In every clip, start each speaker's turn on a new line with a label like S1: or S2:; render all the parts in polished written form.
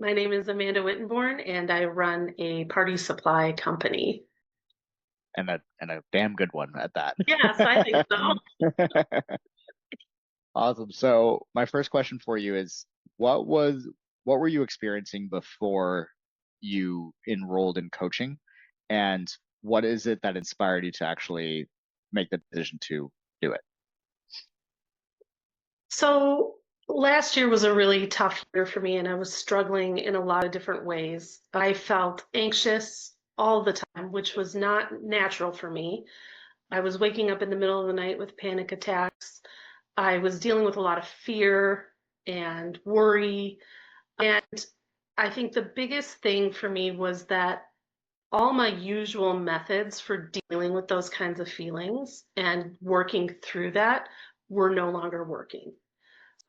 S1: My name is Amanda Wittenborn, and I run a party supply company.
S2: And a damn good one at
S1: Yes, I think so.
S2: that. Awesome. So my first question for you is what was what were you experiencing before you enrolled in coaching? And what is it that inspired you to actually make the decision to do it?
S1: So last year was a really tough year for me, and I was struggling in a lot of different ways. I felt anxious all the time, which was not natural for me. I was waking up in the middle of the night with panic attacks. I was dealing with a lot of fear and worry. And I think the biggest thing for me was that all my usual methods for dealing with those kinds of feelings and working through that were no longer working.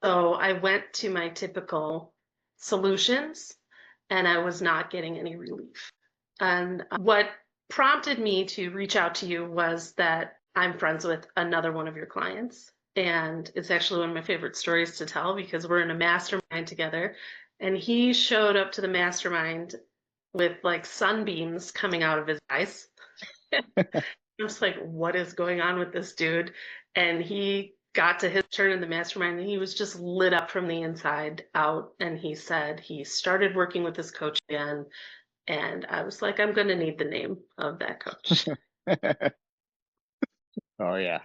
S1: So I went to my typical solutions and I was not getting any relief. And what prompted me to reach out to you was that I'm friends with another one of your clients. And it's actually one of my favorite stories to tell because we're in a mastermind together. And he showed up to the mastermind with like sunbeams coming out of his eyes. I was like, what is going on with this dude? And he got to his turn in the mastermind and he was just lit up from the inside out. And he said he started working with his coach again. And I was like, I'm going to need the name of that coach.
S2: Oh yeah.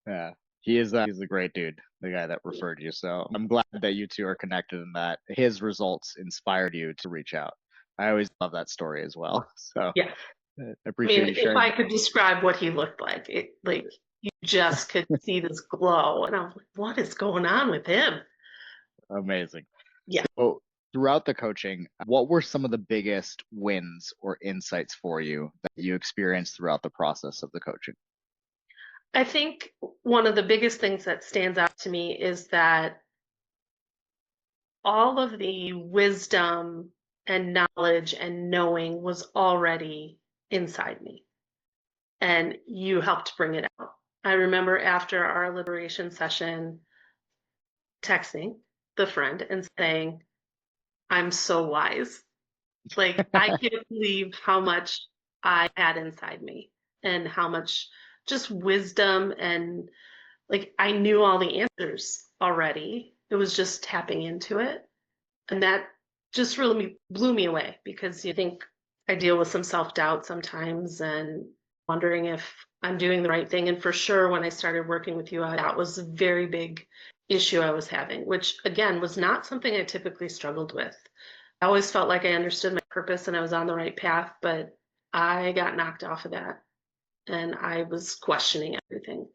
S2: Yeah. He's a great dude, the guy that referred you. So I'm glad that you two are connected and that his results inspired you to reach out. I always love that story as well. So
S1: Yeah.
S2: I
S1: I
S2: appreciate
S1: mean,
S2: you
S1: if
S2: sharing
S1: I
S2: that.
S1: could describe what he looked like, you just could see this glow. And I was like, what is going on with him?
S2: Amazing.
S1: Yeah.
S2: So throughout the coaching, what were some of the biggest wins or insights for you that you experienced throughout the process of the coaching?
S1: I think one of the biggest things that stands out to me is that all of the wisdom and knowledge and knowing was already inside me, and you helped bring it out. I remember after our liberation session texting the friend and saying, I'm so wise. Like, I can't believe how much I had inside me and how much just wisdom and like I knew all the answers already. It was just tapping into it. And that just really blew me away because you think I deal with some self doubt sometimes and wondering if I'm doing the right thing. And for sure, when I started working with you, that was a very big issue I was having, which again was not something I typically struggled with. I always felt like I understood my purpose and I was on the right path, but I got knocked off of that and I was questioning everything.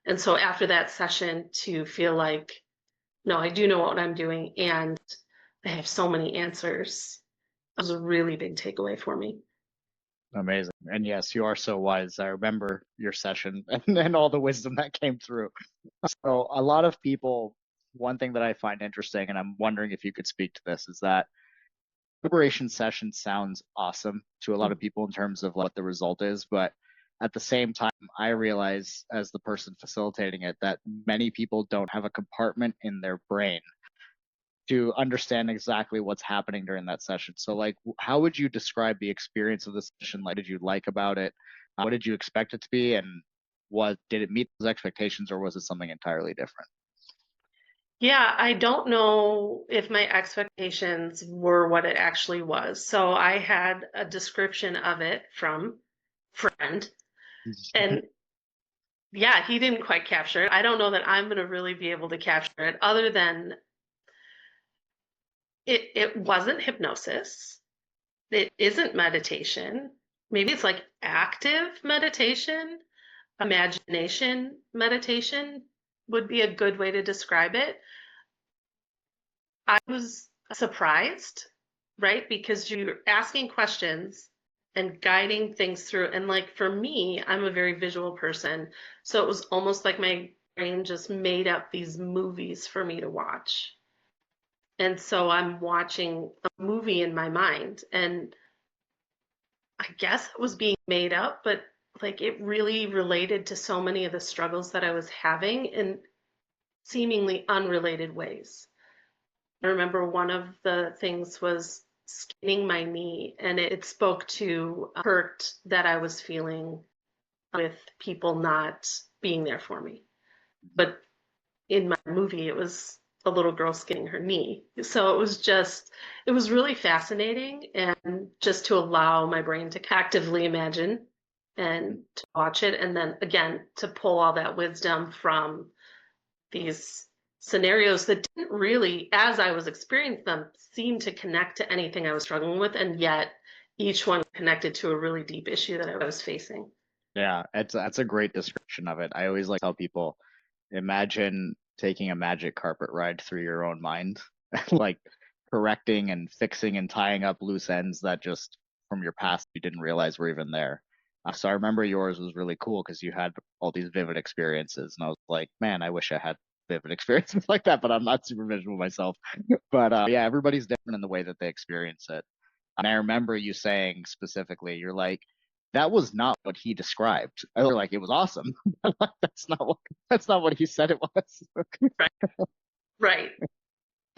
S1: And so after that session, to feel like, no, I do know what I'm doing and I have so many answers, was a really big takeaway for me.
S2: Amazing. And yes, you are so wise. I remember your session and all the wisdom that came through. So a lot of people, one thing that I find interesting, and I'm wondering if you could speak to this, is that liberation session sounds awesome to a lot of people in terms of what the result is, but at the same time, I realize as the person facilitating it that many people don't have a compartment in their brain to understand exactly what's happening during that session. So, like, how would you describe the experience of the session? Like, did you like about it? What did you expect it to be? And what did it meet those expectations, or was it something entirely different?
S1: Yeah, I don't know if my expectations were what it actually was. So I had a description of it from friend and yeah, he didn't quite capture it. I don't know that I'm going to really be able to capture it other than it wasn't hypnosis. It isn't meditation. Maybe it's like active meditation, imagination meditation would be a good way to describe it. I was surprised, right? Because you're asking questions and guiding things through. And like for me, I'm a very visual person. So it was almost like my brain just made up these movies for me to watch. And so I'm watching a movie in my mind. And I guess it was being made up, but like it really related to so many of the struggles that I was having in seemingly unrelated ways. I remember one of the things was skinning my knee, and it spoke to hurt that I was feeling with people not being there for me. But in my movie, it was a little girl skinning her knee. So it was really fascinating, and just to allow my brain to actively imagine and to watch it, and then again, to pull all that wisdom from these scenarios that didn't really, as I was experiencing them, seem to connect to anything I was struggling with, and yet each one connected to a really deep issue that I was facing.
S2: Yeah, that's a great description of it. I always like to tell people, imagine taking a magic carpet ride through your own mind, like correcting and fixing and tying up loose ends that just from your past you didn't realize were even there. So I remember yours was really cool because you had all these vivid experiences, and I was like, man, I wish I had vivid experiences like that, but I'm not super visual myself. But yeah, everybody's different in the way that they experience it. And I remember you saying specifically, you're like, that was not what he described. I was like, it was awesome. That's not what he said it was.
S1: Right. Right.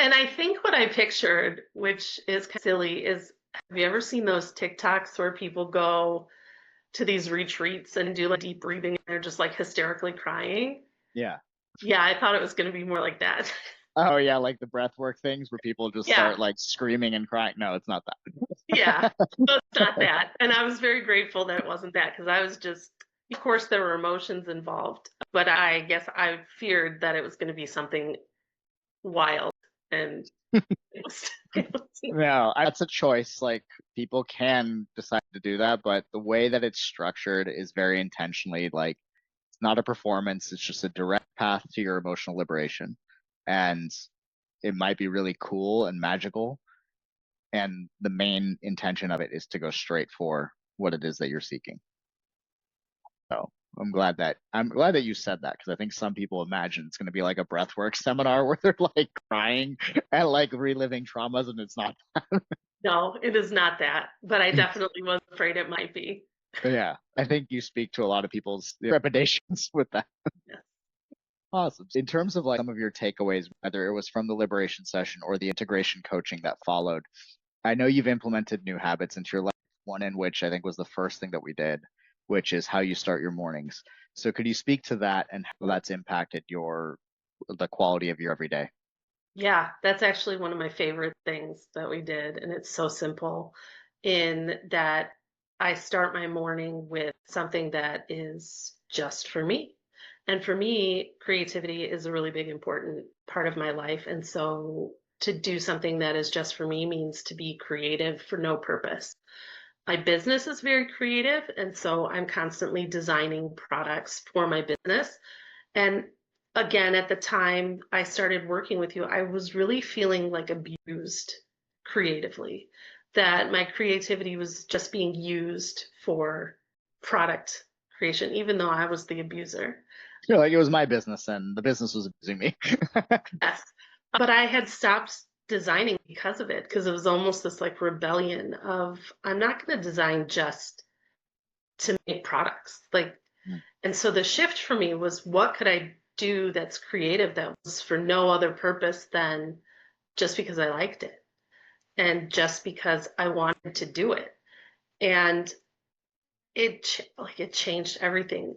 S1: And I think what I pictured, which is kind of silly, is have you ever seen those TikToks where people go to these retreats and do like deep breathing and they're just like hysterically crying?
S2: Yeah.
S1: Yeah, I thought it was going to be more like that.
S2: Oh yeah, like the breathwork things where people just
S1: Yeah,
S2: start like screaming and crying. No, it's not
S1: yeah.
S2: that.
S1: So it's not that. And I was very grateful that it wasn't that because I was just, of course, there were emotions involved, but I guess I feared that it was going to be something wild. And it was, it was
S2: No, that's a choice. Like people can decide to do that, but the way that it's structured is very intentionally like it's not a performance, it's just a direct path to your emotional liberation. And it might be really cool and magical. And the main intention of it is to go straight for what it is that you're seeking. So I'm glad that you said that because I think some people imagine it's going to be like a breathwork seminar where they're like crying and like reliving traumas, and it's not.
S1: no, it is not that. But I definitely was afraid it might be.
S2: Yeah, I think you speak to a lot of people's trepidations with that.
S1: Yeah.
S2: Awesome. In terms of like some of your takeaways, whether it was from the liberation session or the integration coaching that followed, I know you've implemented new habits into your life, one in which I think was the first thing that we did, which is how you start your mornings. So could you speak to that and how that's impacted the quality of your everyday?
S1: Yeah, that's actually one of my favorite things that we did. And it's so simple in that I start my morning with something that is just for me. And for me, creativity is a really big, important part of my life. And so to do something that is just for me means to be creative for no purpose. My business is very creative. And so I'm constantly designing products for my business. And again, at the time I started working with you, I was really feeling like abused creatively, that my creativity was just being used for product creation, even though I was the abuser.
S2: You're like, it was my business and the business was abusing me.
S1: Yes. But I had stopped designing because of it, because it was almost this like rebellion of I'm not going to design just to make products. Like, and so the shift for me was what could I do that's creative that was for no other purpose than just because I liked it and just because I wanted to do it. And it changed everything.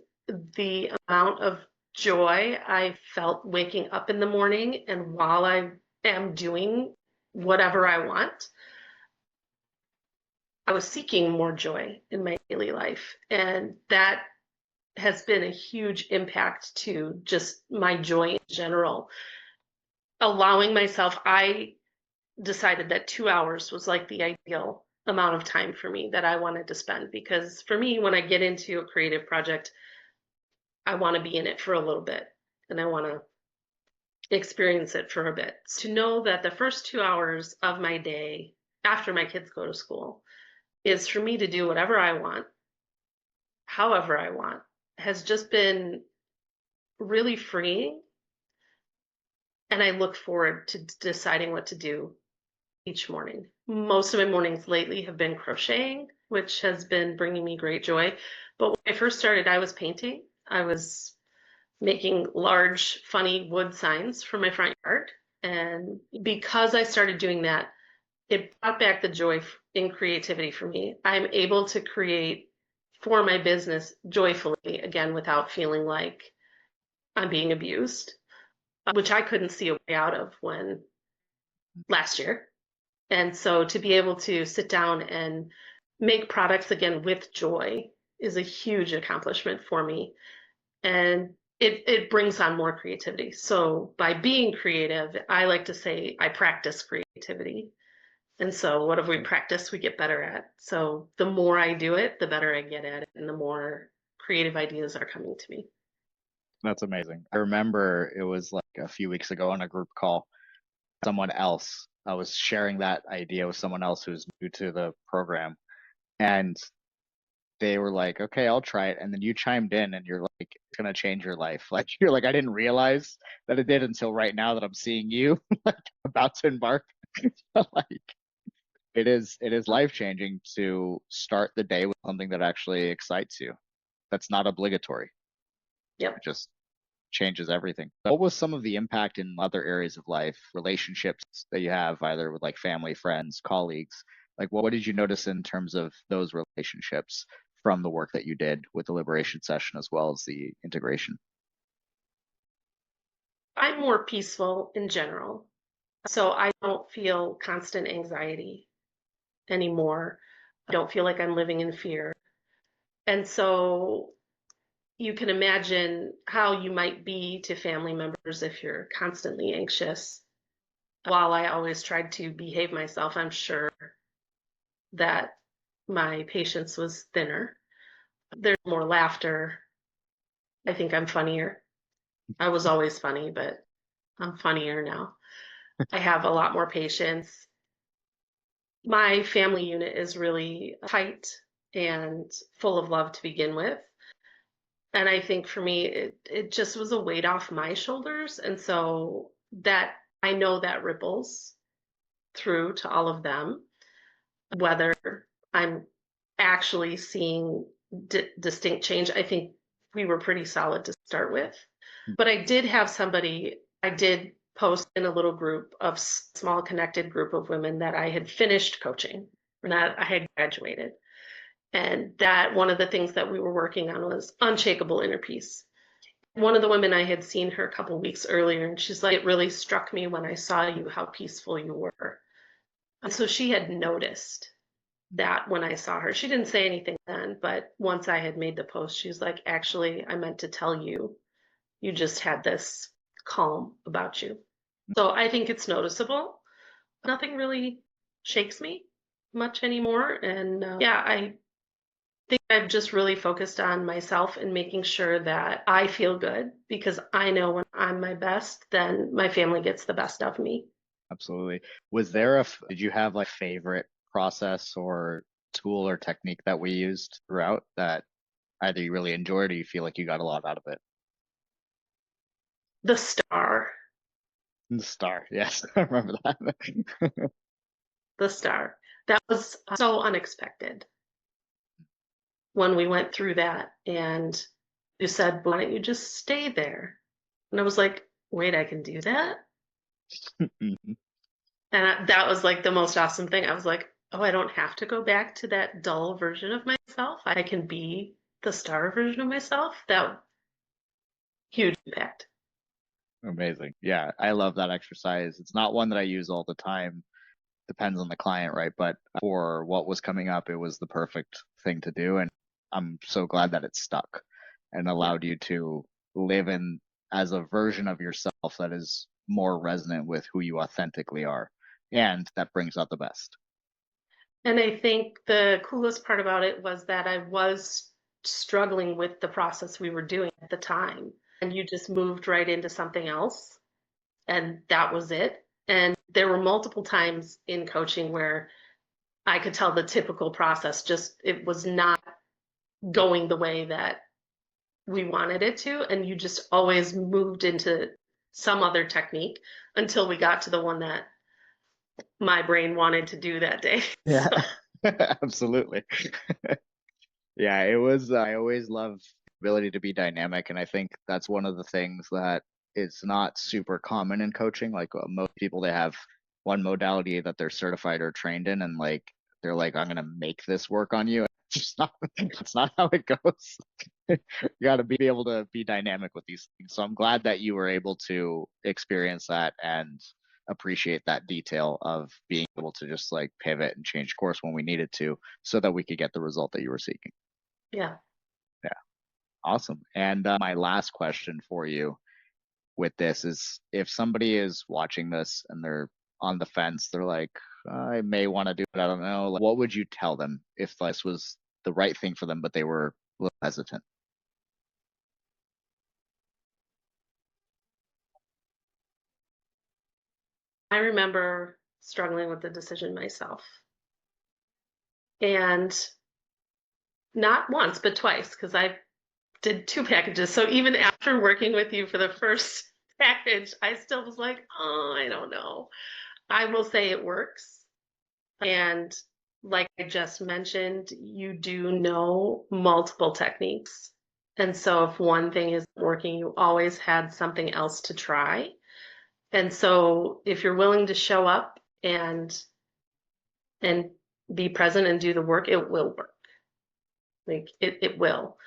S1: The amount of joy I felt waking up in the morning and while I am doing whatever I want, I was seeking more joy in my daily life. And that has been a huge impact to just my joy in general. Allowing myself, I decided that 2 hours was like the ideal amount of time for me that I wanted to spend. Because for me, when I get into a creative project, I want to be in it for a little bit and I want to experience it for a bit. To know that the first 2 hours of my day after my kids go to school is for me to do whatever I want, however I want, has just been really freeing. And I look forward to deciding what to do each morning. Most of my mornings lately have been crocheting, which has been bringing me great joy. But when I first started, I was painting. I was making large, funny wood signs for my front yard. And because I started doing that, it brought back the joy in creativity for me. I'm able to create for my business joyfully again without feeling like I'm being abused, which I couldn't see a way out of when last year. And so to be able to sit down and make products again with joy is a huge accomplishment for me. And it brings on more creativity. So by being creative, I like to say I practice creativity. And so whatever we practice, we get better at. So the more I do it, the better I get at it, and the more creative ideas are coming to me.
S2: That's amazing. I remember it was like a few weeks ago on a group call, someone else, I was sharing that idea with someone else who's new to the program. And they were like, okay, I'll try it. And then you chimed in and you're like, it's going to change your life. Like, you're like, I didn't realize that it did until right now that I'm seeing you like about to embark. Like, it is life changing to start the day with something that actually excites you. That's not obligatory. It
S1: Yep.
S2: just changes everything. What was some of the impact in other areas of life, relationships that you have, either with like family, friends, colleagues? Like, what did you notice in terms of those relationships from the work that you did with the liberation session as well as the integration?
S1: I'm more peaceful in general. So I don't feel constant anxiety anymore. I don't feel like I'm living in fear. And so you can imagine how you might be to family members if you're constantly anxious. While I always tried to behave myself, I'm sure that my patience was thinner. There's more laughter. I think I'm funnier. I was always funny, but I'm funnier now. I have a lot more patience. My family unit is really tight and full of love to begin with. And I think for me, it just was a weight off my shoulders. And so that I know that ripples through to all of them, whether I'm actually seeing distinct change. I think we were pretty solid to start with. But I did have somebody, I did post in a little group of small connected group of women that I had finished coaching and that I had graduated. And that one of the things that we were working on was unshakable inner peace. One of the women, I had seen her a couple of weeks earlier, and she's like, it really struck me when I saw you how peaceful you were. And so she had noticed that when I saw her. She didn't say anything then, but once I had made the post, she was like, actually, I meant to tell you, you just had this calm about you. So I think it's noticeable. Nothing really shakes me much anymore. And yeah, I think I've just really focused on myself and making sure that I feel good because I know when I'm my best, then my family gets the best of me.
S2: Absolutely. Did you have like favorite process or tool or technique that we used throughout that either you really enjoyed or you feel like you got a lot out of it?
S1: The star,
S2: The star, yes, I remember that.
S1: the star. That was so unexpected when we went through that. And you said, why don't you just stay there? And I was like, wait, I can do that? And that was like the most awesome thing. I was like, oh, I don't have to go back to that dull version of myself. I can be the star version of myself. That huge impact.
S2: Amazing. Yeah, I love that exercise. It's not one that I use all the time. Depends on the client, right? But for what was coming up, it was the perfect thing to do. And I'm so glad that it stuck and
S1: Yeah.
S2: allowed you to live in as a version of yourself that is more resonant with who you authentically are. And that brings out the best.
S1: And I think the coolest part about it was that I was struggling with the process we were doing at the time. And you just moved right into something else. And that was it. And there were multiple times in coaching where I could tell the typical process just it was not going the way that we wanted it to. And you just always moved into some other technique until we got to the one that my brain wanted to do that day.
S2: Yeah,
S1: So
S2: absolutely. Yeah, it was, I always love the ability to be dynamic. And I think that's one of the things that it's not super common in coaching. Like most people, they have one modality that they're certified or trained in, and like they're like, I'm gonna make this work on you. It's just not. That's not how it goes. You got to be able to be dynamic with these things. So I'm glad that you were able to experience that and appreciate that detail of being able to just like pivot and change course when we needed to, so that we could get the result that you were seeking.
S1: Yeah.
S2: Yeah, awesome. And my last question for you with this is, if somebody is watching this and they're on the fence, they're like, I may want to do it, I don't know. Like, what would you tell them if this was the right thing for them, but they were a little hesitant?
S1: I remember struggling with the decision myself. And not once, but twice, because I did two packages. So even after working with you for the first package, I still was like, oh, I don't know. I will say it works. And like I just mentioned, you do know multiple techniques. And so if one thing isn't working, you always had something else to try. And so if you're willing to show up and be present and do the work, it will work. Like it will.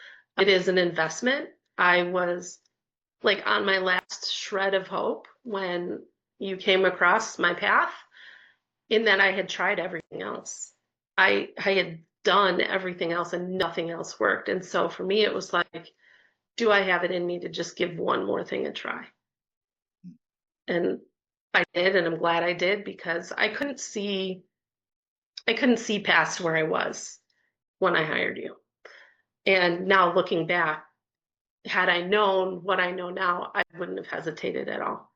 S1: It is an investment. I was like on my last shred of hope when you came across my path, in that I had tried everything else. I had done everything else and nothing else worked. And so for me it was like, do I have it in me to just give one more thing a try? And I did, and I'm glad I did, because I couldn't see past where I was when I hired you. And now looking back, had I known what I know now, I wouldn't have hesitated at all.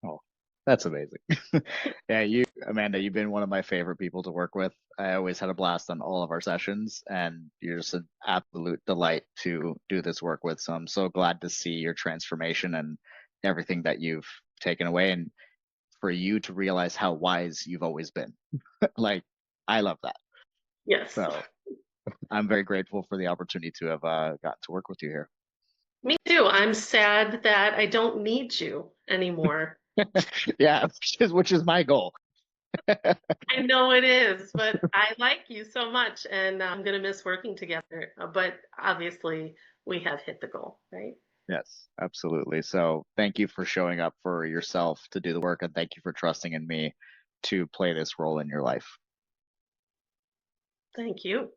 S2: Oh, that's amazing. Yeah, Amanda, you've been one of my favorite people to work with. I always had a blast on all of our sessions, and you're just an absolute delight to do this work with. So I'm so glad to see your transformation and everything that you've taken away, and for you to realize how wise you've always been. Like, I love that.
S1: Yes.
S2: So I'm very grateful for the opportunity to have gotten to work with you here.
S1: Me too. I'm sad that I don't need you anymore.
S2: Yeah, which is my goal.
S1: I know it is, but I like you so much, and I'm going to miss working together. But obviously, we have hit the goal, right?
S2: Yes, absolutely. So thank you for showing up for yourself to do the work, and thank you for trusting in me to play this role in your life.
S1: Thank you.